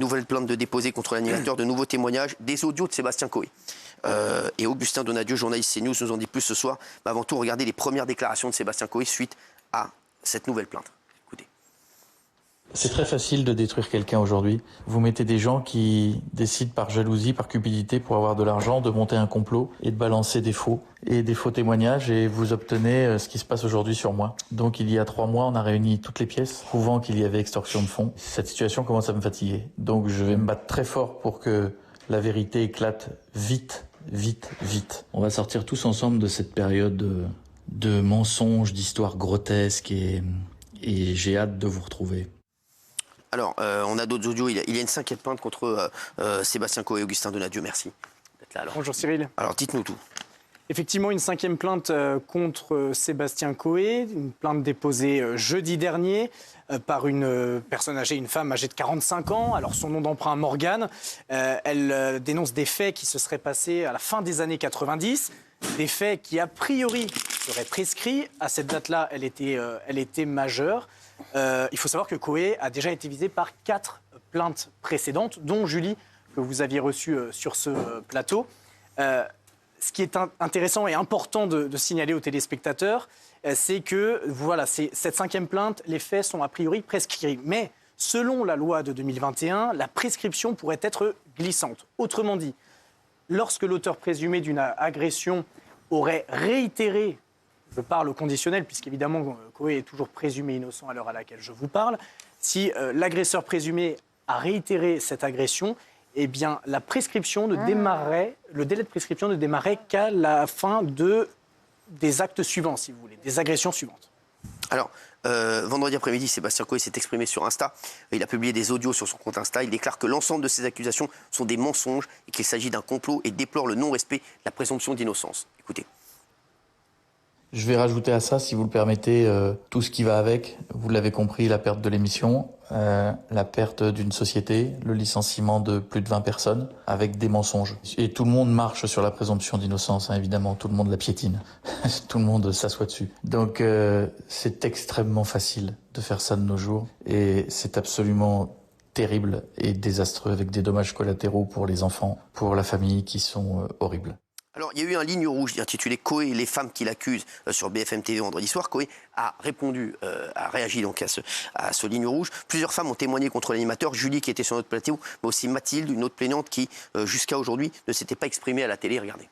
Nouvelle plainte de déposer contre l'animateur, de nouveaux témoignages, des audios de Sébastien Coé. Et Augustin Donadieu, journaliste CNews, nous en dit plus ce soir. Mais avant tout, regardez les premières déclarations de Sébastien Coé suite à cette nouvelle plainte. Écoutez. C'est très facile de détruire quelqu'un aujourd'hui. Vous mettez des gens qui décident par jalousie, par cupidité, pour avoir de l'argent, de monter un complot et de balancer des faux témoignages, et vous obtenez ce qui se passe aujourd'hui sur moi. Donc il y a 3 mois, on a réuni toutes les pièces prouvant qu'il y avait extorsion de fonds. Cette situation commence à me fatiguer. Donc je vais me battre très fort pour que la vérité éclate vite, vite, vite. On va sortir tous ensemble de cette période de mensonges, d'histoires grotesques, et j'ai hâte de vous retrouver. Alors, on a d'autres audios. Il y a une 5e plainte contre Sébastien Coé et Augustin Donadieu. Merci d'être là. Alors. Bonjour Cyril. Alors, dites-nous tout. Effectivement, une 5e plainte contre Sébastien Coé, une plainte déposée jeudi dernier par une personne âgée, une femme âgée de 45 ans. Alors, son nom d'emprunt, Morgane. Elle dénonce des faits qui se seraient passés à la fin des années 90, des faits qui, a priori, seraient prescrits. À cette date-là, elle était majeure. Il faut savoir que Coé a déjà été visé par 4 plaintes précédentes, dont Julie, que vous aviez reçue sur ce plateau. Ce qui est intéressant et important de signaler aux téléspectateurs, c'est que voilà, cette 5e plainte, les faits sont a priori prescrits. Mais selon la loi de 2021, la prescription pourrait être glissante. Autrement dit, lorsque l'auteur présumé d'une agression aurait réitéré, je parle au conditionnel, puisqu'évidemment Coé est toujours présumé innocent à l'heure à laquelle je vous parle, si l'agresseur présumé a réitéré cette agression, eh bien la prescription ne démarrerait, le délai de prescription ne démarrait qu'à la fin des actes suivants, si vous voulez, des agressions suivantes. Alors, vendredi après-midi, Sébastien Coé s'est exprimé sur Insta. Il a publié des audios sur son compte Insta. Il déclare que l'ensemble de ces accusations sont des mensonges et qu'il s'agit d'un complot, et déplore le non-respect de la présomption d'innocence. Écoutez. Je vais rajouter à ça, si vous le permettez, tout ce qui va avec. Vous l'avez compris, la perte de l'émission, la perte d'une société, le licenciement de plus de 20 personnes avec des mensonges. Et tout le monde marche sur la présomption d'innocence, hein, évidemment. Tout le monde la piétine. Tout le monde s'assoit dessus. Donc c'est extrêmement facile de faire ça de nos jours. Et c'est absolument terrible et désastreux, avec des dommages collatéraux pour les enfants, pour la famille, qui sont horribles. Alors, il y a eu un ligne rouge intitulé Coé et les femmes qui l'accusent sur BFM TV vendredi soir. Coé a répondu, a réagi donc à ce ligne rouge. Plusieurs femmes ont témoigné contre l'animateur, Julie qui était sur notre plateau, mais aussi Mathilde, une autre plaignante qui, jusqu'à aujourd'hui, ne s'était pas exprimée à la télé. Regardez.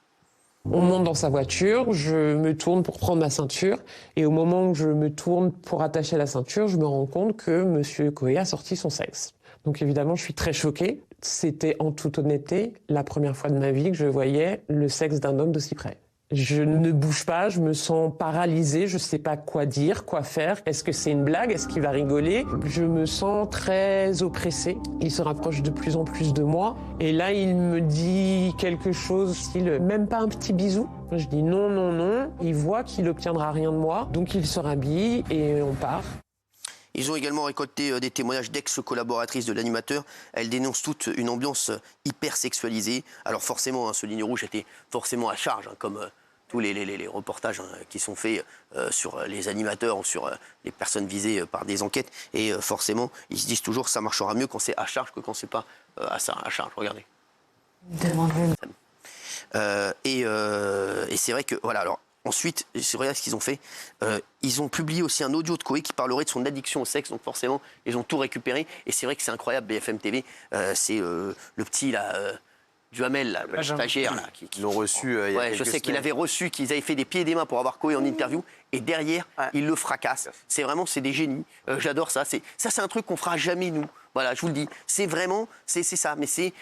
On monte dans sa voiture, je me tourne pour prendre ma ceinture, et au moment où je me tourne pour attacher la ceinture, je me rends compte que M. Coé a sorti son sexe. Donc évidemment, je suis très choquée. C'était en toute honnêteté la première fois de ma vie que je voyais le sexe d'un homme d'aussi près. Je ne bouge pas, je me sens paralysée, je ne sais pas quoi dire, quoi faire. Est-ce que c'est une blague? Est-ce qu'il va rigoler? Je me sens très oppressée. Il se rapproche de plus en plus de moi. Et là, il me dit quelque chose, style même pas un petit bisou. Je dis non, non, non. Il voit qu'il n'obtiendra rien de moi, donc il se rhabille et on part. Ils ont également récolté des témoignages d'ex-collaboratrices de l'animateur. Elles dénoncent toute une ambiance hyper sexualisée. Alors forcément, ce ligne rouge était forcément à charge, comme tous les reportages qui sont faits sur les animateurs ou sur les personnes visées par des enquêtes. Et forcément, ils se disent toujours que ça marchera mieux quand c'est à charge que quand c'est pas à charge. Regardez. Demande-le. Et c'est vrai que, voilà, alors... Ensuite, regarde ce qu'ils ont fait. Ils ont publié aussi un audio de Coé qui parlerait de son addiction au sexe. Donc forcément, ils ont tout récupéré. Et c'est vrai que c'est incroyable, BFM TV. C'est le petit là, Duhamel, là, le stagiaire. Là, Ils l'ont reçu il y a quelques je sais semaines. qu'il avait reçu, qu'ils avaient fait des pieds et des mains pour avoir Coé en interview. Et derrière, ils le fracassent. C'est vraiment, c'est des génies. J'adore ça. C'est un truc qu'on fera jamais, nous. Voilà, je vous le dis. C'est vraiment, c'est ça. Mais c'est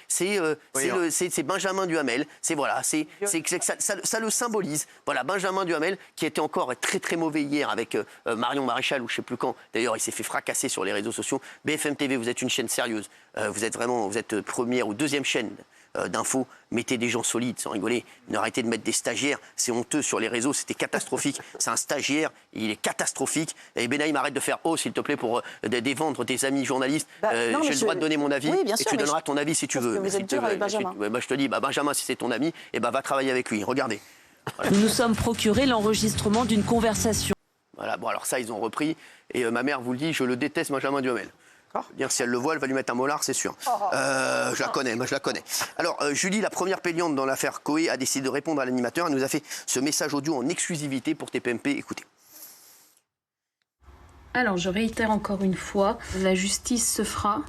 Benjamin Duhamel. Ça le symbolise. Voilà, Benjamin Duhamel, qui était encore très très mauvais hier avec Marion Maréchal ou je sais plus quand. D'ailleurs, il s'est fait fracasser sur les réseaux sociaux. BFM TV, vous êtes une chaîne sérieuse. Vous êtes première ou deuxième chaîne d'infos. Mettez des gens solides, sans rigoler. Arrêtez de mettre des stagiaires. C'est honteux sur les réseaux. C'était catastrophique. C'est un stagiaire. Il est catastrophique. Et Benaïm, arrête de faire s'il te plaît, pour dévendre tes amis journalistes. J'ai le droit de donner mon avis. Oui, bien et sûr, tu donneras ton avis si tu veux. Vous êtes dur avec Benjamin. Je te dis, Benjamin, si c'est ton ami, va travailler avec lui. Regardez. Voilà. Nous nous sommes procuré l'enregistrement d'une conversation. Voilà, bon, alors ça, ils ont repris. Et ma mère vous le dit, je le déteste, Benjamin Duhamel. Dire si elle le voit, elle va lui mettre un molar, c'est sûr. Je la connais, moi je la connais. Alors, Julie, la première plaignante dans l'affaire Coé, a décidé de répondre à l'animateur. Elle nous a fait ce message audio en exclusivité pour TPMP. Écoutez. Alors, je réitère encore une fois, la justice se fera.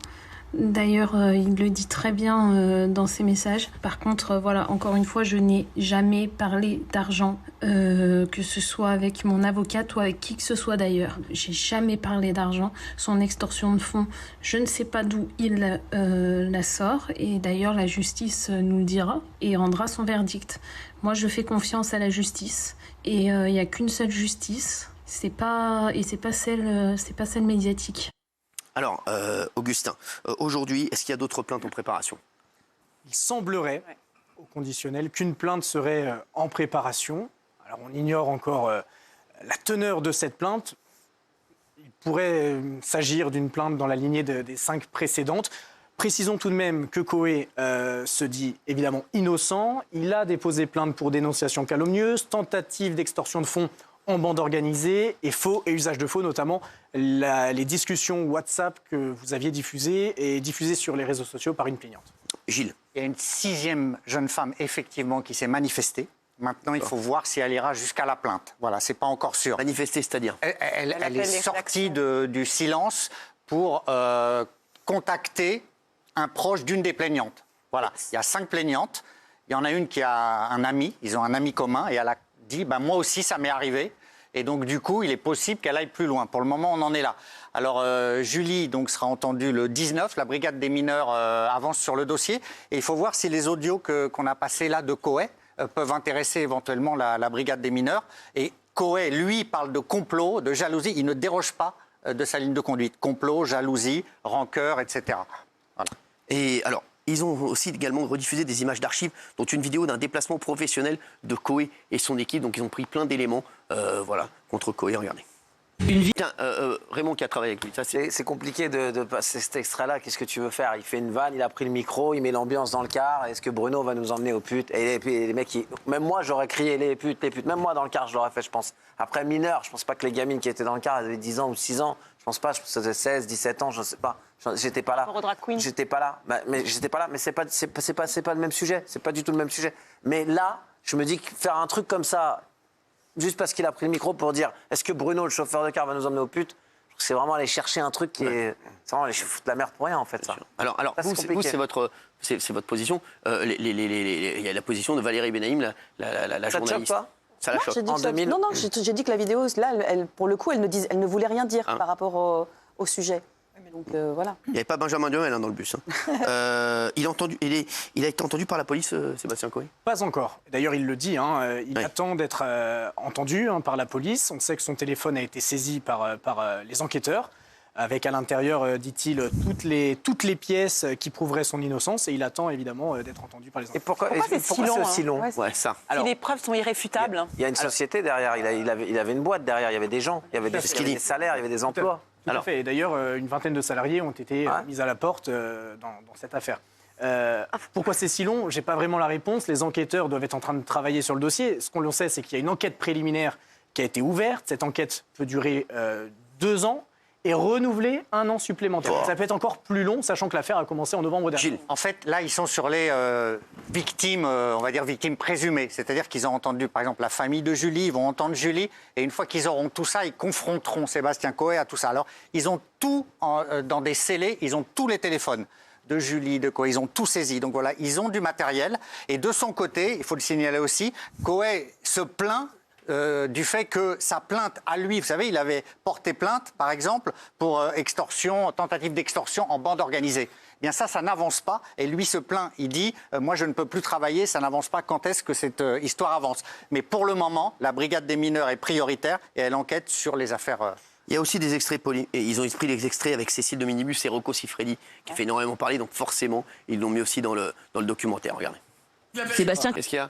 D'ailleurs, il le dit très bien dans ses messages. Par contre, voilà, encore une fois, je n'ai jamais parlé d'argent, que ce soit avec mon avocate ou avec qui que ce soit d'ailleurs. J'ai jamais parlé d'argent. Son extorsion de fonds, je ne sais pas d'où il la sort. Et d'ailleurs, la justice nous le dira et rendra son verdict. Moi, je fais confiance à la justice. Et il n'y a qu'une seule justice. C'est pas celle médiatique. Alors, Augustin, aujourd'hui, est-ce qu'il y a d'autres plaintes en préparation? Il semblerait, au conditionnel, qu'une plainte serait en préparation. Alors, on ignore encore la teneur de cette plainte. Il pourrait s'agir d'une plainte dans la lignée des 5 précédentes. Précisons tout de même que Coé se dit évidemment innocent. Il a déposé plainte pour dénonciation calomnieuse, tentative d'extorsion de fonds en bande organisée et faux et usage de faux, notamment les discussions WhatsApp que vous aviez diffusées sur les réseaux sociaux par une plaignante. Gilles. Il y a une 6e jeune femme, effectivement, qui s'est manifestée. Maintenant, il faut voir si elle ira jusqu'à la plainte. Voilà, c'est pas encore sûr. Manifester, c'est-à-dire? Elle est sortie du silence pour contacter un proche d'une des plaignantes. Voilà, il y a 5 plaignantes. Il y en a une qui a un ami, ils ont un ami commun, et elle a dit moi aussi ça m'est arrivé, et donc du coup il est possible qu'elle aille plus loin. Pour le moment on en est là. Alors Julie donc sera entendue le 19, la brigade des mineurs avance sur le dossier, et il faut voir si les audios qu'on a passés là de Coé peuvent intéresser éventuellement la brigade des mineurs. Et Coé, lui, parle de complot, de jalousie, il ne déroge pas de sa ligne de conduite. Complot, jalousie, rancœur, etc. Voilà. Et alors, ils ont aussi également rediffusé des images d'archives, dont une vidéo d'un déplacement professionnel de Coé et son équipe. Donc ils ont pris plein d'éléments contre Coé. Regardez. Tiens, Raymond qui a travaillé avec lui. C'est compliqué de passer cet extrait-là. Qu'est-ce que tu veux faire? Il fait une vanne, il a pris le micro, il met l'ambiance dans le car. Est-ce que Bruno va nous emmener aux putes? Et les mecs, même moi, j'aurais crié les putes, les putes. Même moi, dans le car, je l'aurais fait, je pense. Après, mineur, je pense pas que les gamines qui étaient dans le car, elles avaient 10 ans ou 6 ans. Je pense pas, je pense que c'était 16, 17 ans, je sais pas. J'étais pas là. J'étais pas là. Mais j'étais pas là. Mais c'est pas le même sujet. C'est pas du tout le même sujet. Mais là, je me dis que faire un truc comme ça, juste parce qu'il a pris le micro pour dire est-ce que Bruno, le chauffeur de car, va nous emmener aux putes, c'est vraiment aller chercher un truc qui est. C'est vraiment aller foutre la merde pour rien, en fait, ça. Alors ça, vous, c'est votre position. Il y a la position de Valérie Benaïm, la ça journaliste. Te choque pas? Ça la choque. Non, j'ai dit que la vidéo, là, pour le coup, elle ne voulait rien dire par rapport au sujet. Donc voilà. Il n'y avait pas Benjamin Duhamel dans le bus. Il a été entendu par la police, Sébastien Coé? Pas encore. D'ailleurs, il le dit. Il attend d'être entendu par la police. On sait que son téléphone a été saisi par les enquêteurs, avec à l'intérieur, dit-il, toutes les pièces qui prouveraient son innocence. Et il attend évidemment d'être entendu par les enquêteurs. Et pourquoi c'est aussi long? Ça. Alors, si les preuves sont irréfutables. Il y a une société derrière. Il avait une boîte derrière. Il y avait des gens. Il y avait des salaires. Il y avait des emplois. Tout à fait. Et d'ailleurs, une vingtaine de salariés ont été mis à la porte dans cette affaire. Pourquoi c'est si long? Je n'ai pas vraiment la réponse. Les enquêteurs doivent être en train de travailler sur le dossier. Ce qu'on le sait, c'est qu'il y a une enquête préliminaire qui a été ouverte. Cette enquête peut durer 2 ans et renouveler 1 an supplémentaire. Ça peut être encore plus long, sachant que l'affaire a commencé en novembre dernier. Gilles. En fait, là, ils sont sur les victimes, on va dire victimes présumées. C'est-à-dire qu'ils ont entendu, par exemple, la famille de Julie, ils vont entendre Julie, et une fois qu'ils auront tout ça, ils confronteront Sébastien Coé à tout ça. Alors, ils ont tout dans des scellés, ils ont tous les téléphones de Julie, de Coé, ils ont tout saisi. Donc voilà, ils ont du matériel. Et de son côté, il faut le signaler aussi, Coé se plaint du fait que sa plainte à lui, vous savez, il avait porté plainte, par exemple, pour tentative d'extorsion en bande organisée. Eh bien ça n'avance pas, et lui se plaint, il dit moi je ne peux plus travailler, ça n'avance pas, quand est-ce que cette histoire avance? Mais pour le moment, la brigade des mineurs est prioritaire, et elle enquête sur les affaires... Il y a aussi des extraits, et ils ont pris les extraits avec Cécile de Minibus et Rocco Siffredi, qui fait énormément parler, donc forcément, ils l'ont mis aussi dans le documentaire, regardez. Sébastien, Qu'est-ce qu'il y a?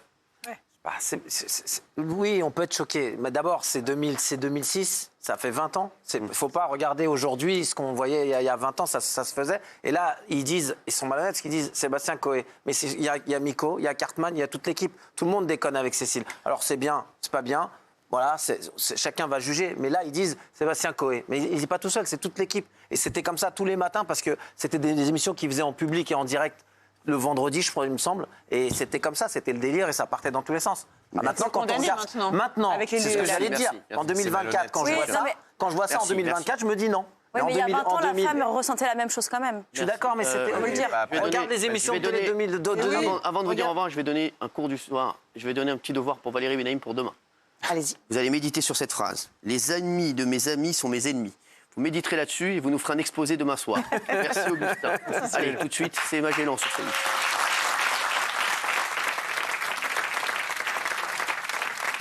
Oui, on peut être choqué. Mais d'abord, c'est 2006, ça fait 20 ans. Il ne faut pas regarder aujourd'hui ce qu'on voyait il y a 20 ans, ça se faisait. Et là, ils sont malhonnêtes parce qu'ils disent Sébastien Coé. Mais il y a Miko, il y a Cartman, il y a toute l'équipe. Tout le monde déconne avec Cécile. Alors c'est bien, c'est pas bien. Voilà, chacun va juger. Mais là, ils disent Sébastien Coé. Mais il n'est pas tout seul, c'est toute l'équipe. Et c'était comme ça tous les matins parce que c'était des émissions qu'ils faisaient en public et en direct le vendredi, je crois, il me semble. Et c'était comme ça, c'était le délire et ça partait dans tous les sens. Maintenant, quand on regarde. Maintenant, c'est ce que j'allais dire. En 2024, quand je vois ça en 2024, je me dis non. Oui, mais il y a 20 ans, la femme ressentait la même chose quand même. Je suis d'accord, mais c'était. On va le dire. Regarde les émissions de 2002. Avant de vous dire au revoir, je vais donner un cours du soir. Je vais donner un petit devoir pour Valérie Benaïm pour demain. Allez-y. Vous allez méditer sur cette phrase. Les amis de mes amis sont mes ennemis. Vous méditerez là-dessus et vous nous ferez un exposé demain soir. Merci Augustin. Allez, tout de suite, c'est Magellan sur scène.